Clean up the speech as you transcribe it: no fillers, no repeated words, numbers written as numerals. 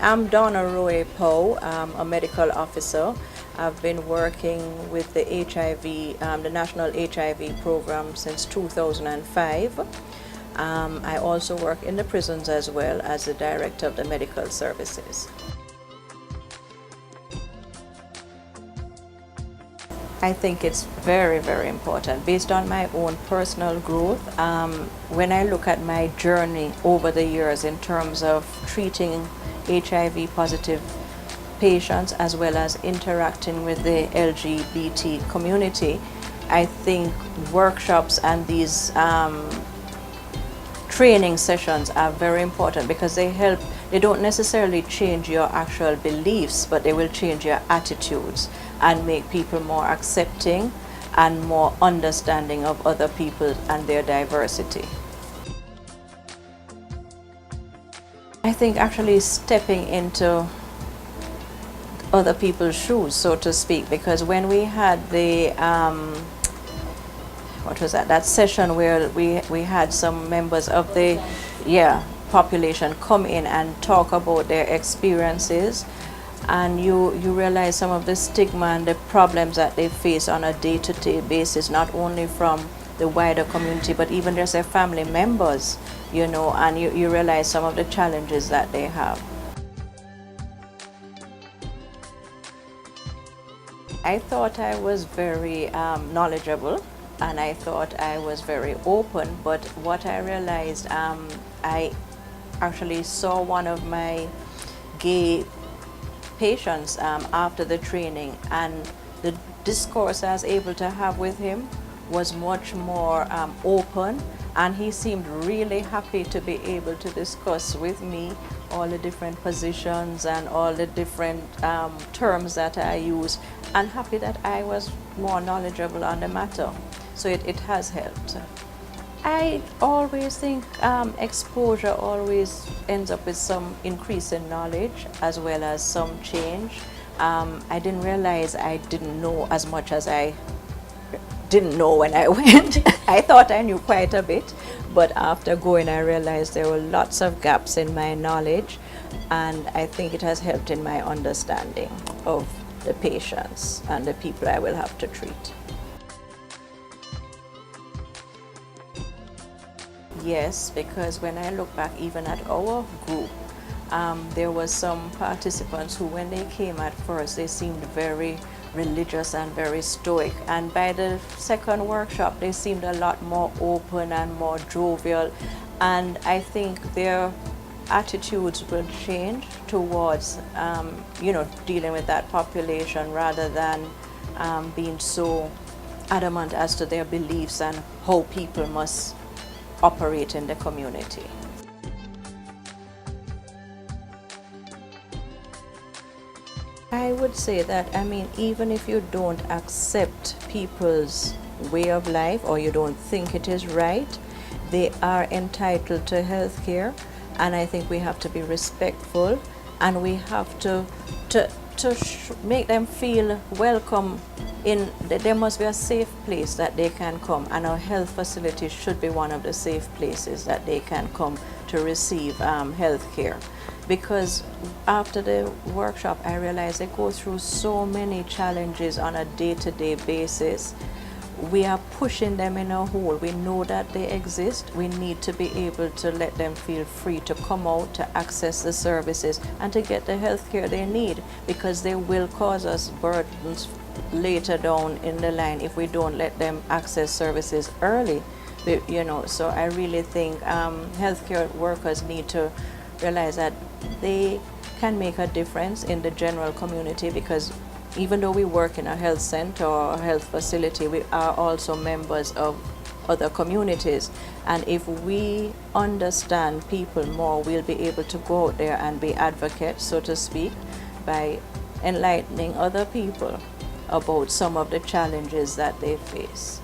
I'm Donna Powe, a medical officer. I've been working with the the National HIV Programme since 2005. I also work in the prisons as well as the Director of the Medical Services. I think it's very, very important. Based on my own personal growth, when I look at my journey over the years in terms of treating HIV positive patients as well as interacting with the LGBT community, I think workshops and these training sessions are very important because they don't necessarily change your actual beliefs, but they will change your attitudes and make people more accepting and more understanding of other people and their diversity. I think actually stepping into other people's shoes, so to speak, because when we had the that session where we had some members of the population come in and talk about their experiences, and you realize some of the stigma and the problems that they face on a day-to-day basis, not only from the wider community but even just their family members, and you realize some of the challenges that they have. I thought I was very knowledgeable, and I thought I was very open, but what I realized, I actually saw one of my gay patients after the training, and the discourse I was able to have with him was much more open, and he seemed really happy to be able to discuss with me all the different positions and all the different terms that I use, and happy that I was more knowledgeable on the matter. So it has helped. I always think exposure always ends up with some increase in knowledge as well as some change. I didn't realize I didn't know as much as I didn't know when I went. I thought I knew quite a bit, but after going I realized there were lots of gaps in my knowledge, and I think it has helped in my understanding of the patients and the people I will have to treat. Yes, because when I look back even at our group, there was some participants who, when they came at first, they seemed very religious and very stoic, and by the second workshop they seemed a lot more open and more jovial, and I think their attitudes will change towards dealing with that population rather than being so adamant as to their beliefs and how people must operate in the community. I would say that, even if you don't accept people's way of life or you don't think it is right, they are entitled to health care, and I think we have to be respectful, and we have to make them feel welcome. There must be a safe place that they can come, and our health facilities should be one of the safe places that they can come to receive health care. Because after the workshop I realized they go through so many challenges on a day-to-day basis. We are pushing them in a hole. We know that they exist. We need to be able to let them feel free to come out, to access the services, and to get the health care they need, because they will cause us burdens later down in the line if we don't let them access services early. So I really think healthcare workers need to realize that they can make a difference in the general community, because even though we work in a health center or a health facility, we are also members of other communities. And if we understand people more, we'll be able to go out there and be advocates, so to speak, by enlightening other people about some of the challenges that they face.